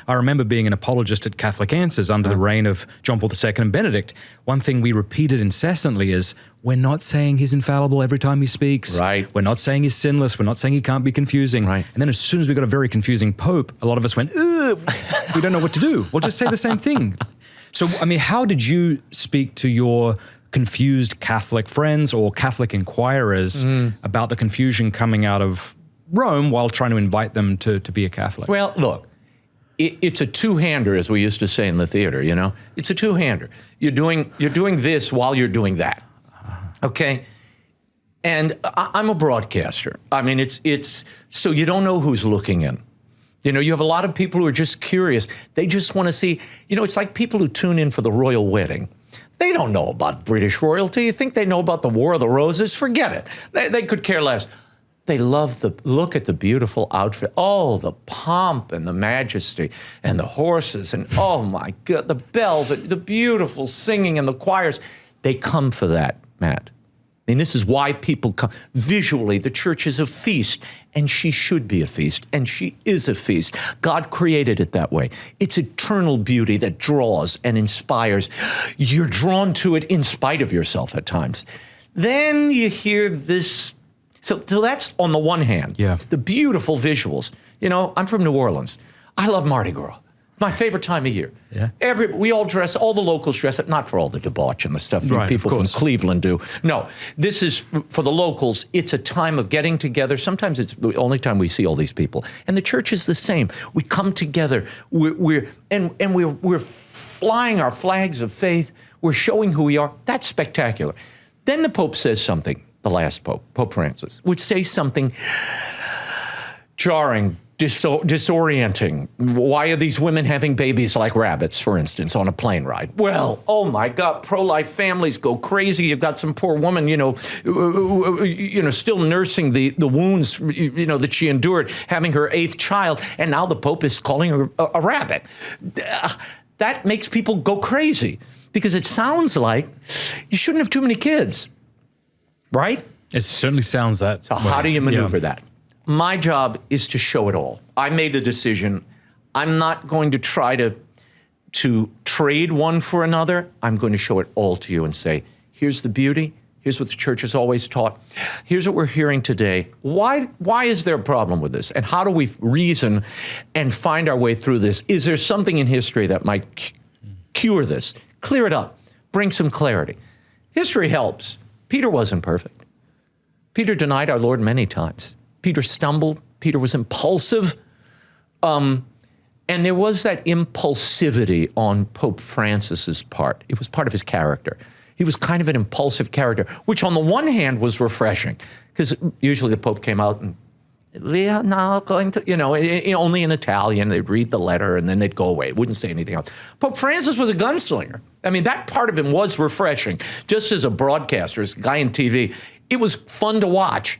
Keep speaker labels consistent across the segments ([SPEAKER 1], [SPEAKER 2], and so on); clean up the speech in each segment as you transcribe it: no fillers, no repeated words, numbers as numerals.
[SPEAKER 1] I remember being an apologist at Catholic Answers under the reign of John Paul II and Benedict. One thing we repeated incessantly is, we're not saying he's infallible every time he speaks.
[SPEAKER 2] Right.
[SPEAKER 1] We're not saying he's sinless. We're not saying he can't be confusing.
[SPEAKER 2] Right.
[SPEAKER 1] And then as soon as we got a very confusing pope, a lot of us went, ugh, we don't know what to do. We'll just say the same thing. So, I mean, how did you speak to your confused Catholic friends or Catholic inquirers about the confusion coming out of Rome while trying to invite them to be a Catholic?
[SPEAKER 2] Well, look, it's a two-hander, as we used to say in the theater, you know? It's a two-hander. You're doing this while you're doing that, okay? And I'm a broadcaster. I mean, it's so you don't know who's looking in. You know, you have a lot of people who are just curious. They just want to see, you know, it's like people who tune in for the royal wedding. They don't know about British royalty. You think they know about the War of the Roses? Forget it. They could care less. They love look at the beautiful outfit. Oh, the pomp and the majesty and the horses and oh my God, the bells, the beautiful singing and the choirs. They come for that, Matt. I mean, this is why people come. Visually, the church is a feast, and she should be a feast, and she is a feast. God created it that way. It's eternal beauty that draws and inspires. You're drawn to it in spite of yourself at times. Then you hear this. So that's on the one hand, the beautiful visuals. You know, I'm from New Orleans. I love Mardi Gras. My favorite time of year.
[SPEAKER 1] Yeah.
[SPEAKER 2] We all dress, all the locals dress up, not for all the debauch and the stuff people from Cleveland do. No, this is for the locals. It's a time of getting together. Sometimes it's the only time we see all these people. And the church is the same. We come together. We're flying our flags of faith. We're showing who we are. That's spectacular. Then the Pope says something, the last Pope, Pope Francis, would say something jarring, disorienting. Why are these women having babies like rabbits, for instance, on a plane ride? Well, oh my God, pro-life families go crazy. You've got some poor woman, still nursing the wounds, that she endured, having her 8th child, and now the Pope is calling her a rabbit. That makes people go crazy because it sounds like you shouldn't have too many kids, right?
[SPEAKER 1] It certainly sounds that
[SPEAKER 2] So
[SPEAKER 1] way.
[SPEAKER 2] how do you maneuver that? My job is to show it all. I made a decision. I'm not going to try to trade one for another. I'm going to show it all to you and say, here's the beauty. Here's what the church has always taught. Here's what we're hearing today. Why is there a problem with this? And how do we reason and find our way through this? Is there something in history that might cure this? Clear it up. Bring some clarity. History helps. Peter wasn't perfect. Peter denied our Lord many times. Peter stumbled. Peter was impulsive. And there was that impulsivity on Pope Francis's part. It was part of his character. He was kind of an impulsive character, which on the one hand was refreshing, because usually the Pope came out and, we are now going to, only in Italian. They'd read the letter and then they'd go away. Wouldn't say anything else. Pope Francis was a gunslinger. I mean, that part of him was refreshing. Just as a broadcaster, as a guy in TV, it was fun to watch.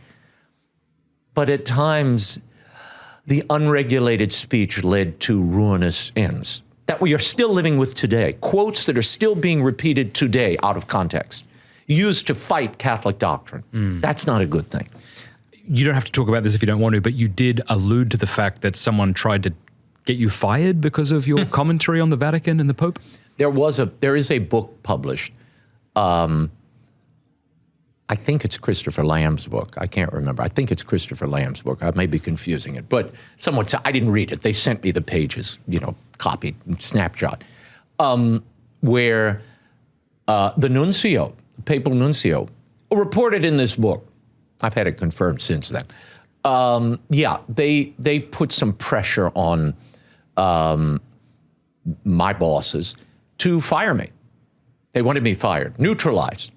[SPEAKER 2] But at times, the unregulated speech led to ruinous ends that we are still living with today. Quotes that are still being repeated today out of context, used to fight Catholic doctrine. That's not a good thing.
[SPEAKER 1] You don't have to talk about this if you don't want to, but you did allude to the fact that someone tried to get you fired because of your commentary on the Vatican and the Pope?
[SPEAKER 2] There is a book published. I think it's Christopher Lamb's book. I can't remember. I think it's Christopher Lamb's book. I may be confusing it. But someone said, I didn't read it. They sent me the pages, copied, snapshot, where the nuncio, the papal nuncio, reported in this book. I've had it confirmed since then. They put some pressure on my bosses to fire me. They wanted me fired, neutralized.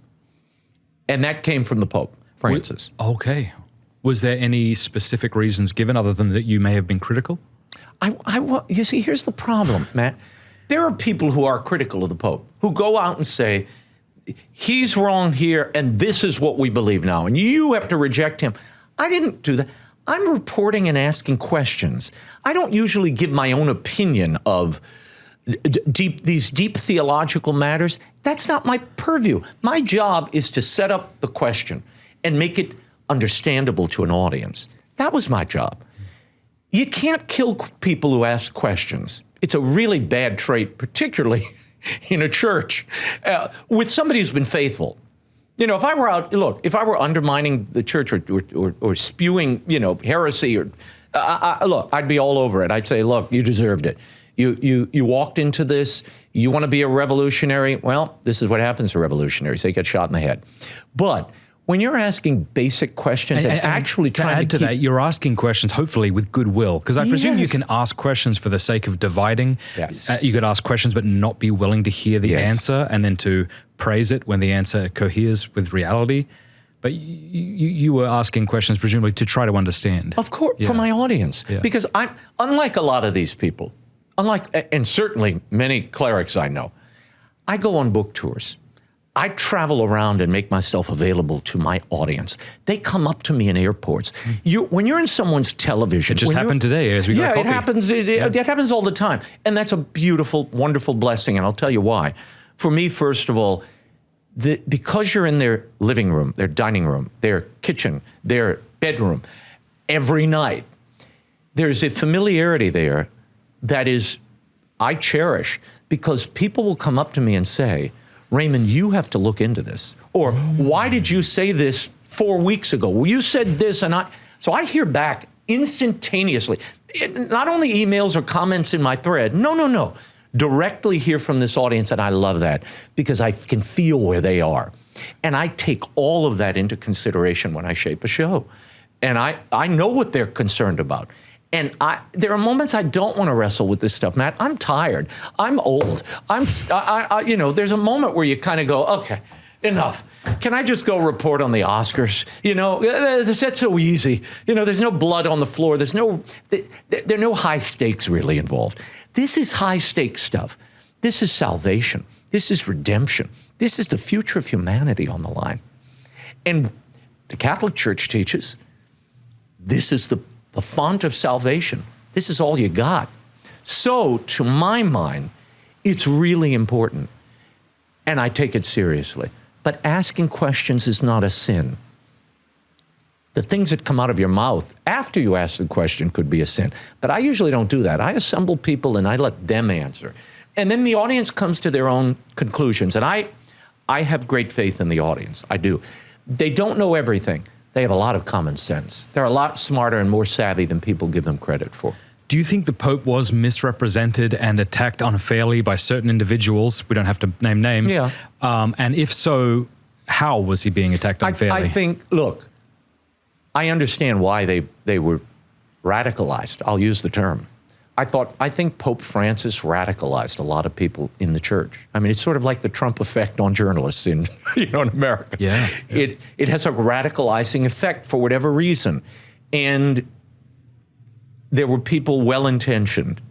[SPEAKER 2] And that came from the Pope Francis.
[SPEAKER 1] Okay. Was there any specific reasons given other than that you may have been critical?
[SPEAKER 2] You see, here's the problem, Matt. There are people who are critical of the Pope, who go out and say, he's wrong here, and this is what we believe now, and you have to reject him. I didn't do that. I'm reporting and asking questions. I don't usually give my own opinion of these deep theological matters. That's not my purview. My job is to set up the question and make it understandable to an audience. That was my job. You can't kill people who ask questions. It's a really bad trait, particularly in a church, with somebody who's been faithful. You know, if I were undermining the church or spewing, heresy, I'd be all over it. I'd say, look, you deserved it. You walked into this. You want to be a revolutionary? Well, this is what happens to revolutionaries. They get shot in the head. But when you're asking basic questions and actually trying to
[SPEAKER 1] add to that, you're asking questions hopefully with goodwill, because I presume you can ask questions for the sake of dividing.
[SPEAKER 2] Yes.
[SPEAKER 1] You could ask questions but not be willing to hear the
[SPEAKER 2] Yes.
[SPEAKER 1] answer, and then to praise it when the answer coheres with reality. But you were asking questions presumably to try to understand.
[SPEAKER 2] Of course, for my audience, because I'm unlike a lot of these people, and certainly many clerics I know. I go on book tours. I travel around and make myself available to my audience. They come up to me in airports. When you're in someone's television.
[SPEAKER 1] It just happened today as we got coffee.
[SPEAKER 2] It happens. It happens all the time. And that's a beautiful, wonderful blessing. And I'll tell you why. For me, first of all, because you're in their living room, their dining room, their kitchen, their bedroom, every night, there's a familiarity there that I cherish, because people will come up to me and say, Raymond, you have to look into this. Or, why did you say this 4 weeks ago? Well, you said this, so I hear back instantaneously. Not only emails or comments in my thread, no. Directly hear from this audience, and I love that, because I can feel where they are. And I take all of that into consideration when I shape a show. And I know what they're concerned about. And there are moments I don't want to wrestle with this stuff, Matt. I'm tired. I'm old. There's a moment where you kind of go, okay, enough. Can I just go report on the Oscars? That's so easy. There's no blood on the floor. There are no high stakes really involved. This is high stakes stuff. This is salvation. This is redemption. This is the future of humanity on the line. And the Catholic Church teaches this is the font of salvation. This is all you got. So, to my mind, it's really important, and I take it seriously. But asking questions is not a sin. The things that come out of your mouth after you ask the question could be a sin. But I usually don't do that. I assemble people and I let them answer. And then the audience comes to their own conclusions. And I have great faith in the audience. I do. They don't know everything. They have a lot of common sense. They're a lot smarter and more savvy than people give them credit for.
[SPEAKER 1] Do you think the Pope was misrepresented and attacked unfairly by certain individuals? We don't have to name names.
[SPEAKER 2] Yeah.
[SPEAKER 1] And if so, how was he being attacked unfairly?
[SPEAKER 2] I think, look, I understand why they were radicalized. I'll use the term. I think Pope Francis radicalized a lot of people in the church. I mean, it's sort of like the Trump effect on journalists in America.
[SPEAKER 1] Yeah.
[SPEAKER 2] It has a radicalizing effect for whatever reason. And there were people well-intentioned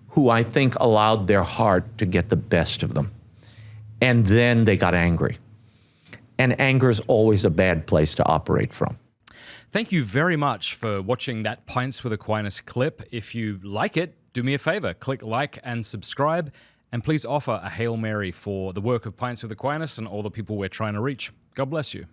[SPEAKER 2] who I think allowed their heart to get the best of them. And then they got angry. And anger is always a bad place to operate from.
[SPEAKER 1] Thank you very much for watching that Pints with Aquinas clip. If you like it, do me a favor, click like and subscribe, and please offer a Hail Mary for the work of Pints with Aquinas and all the people we're trying to reach. God bless you.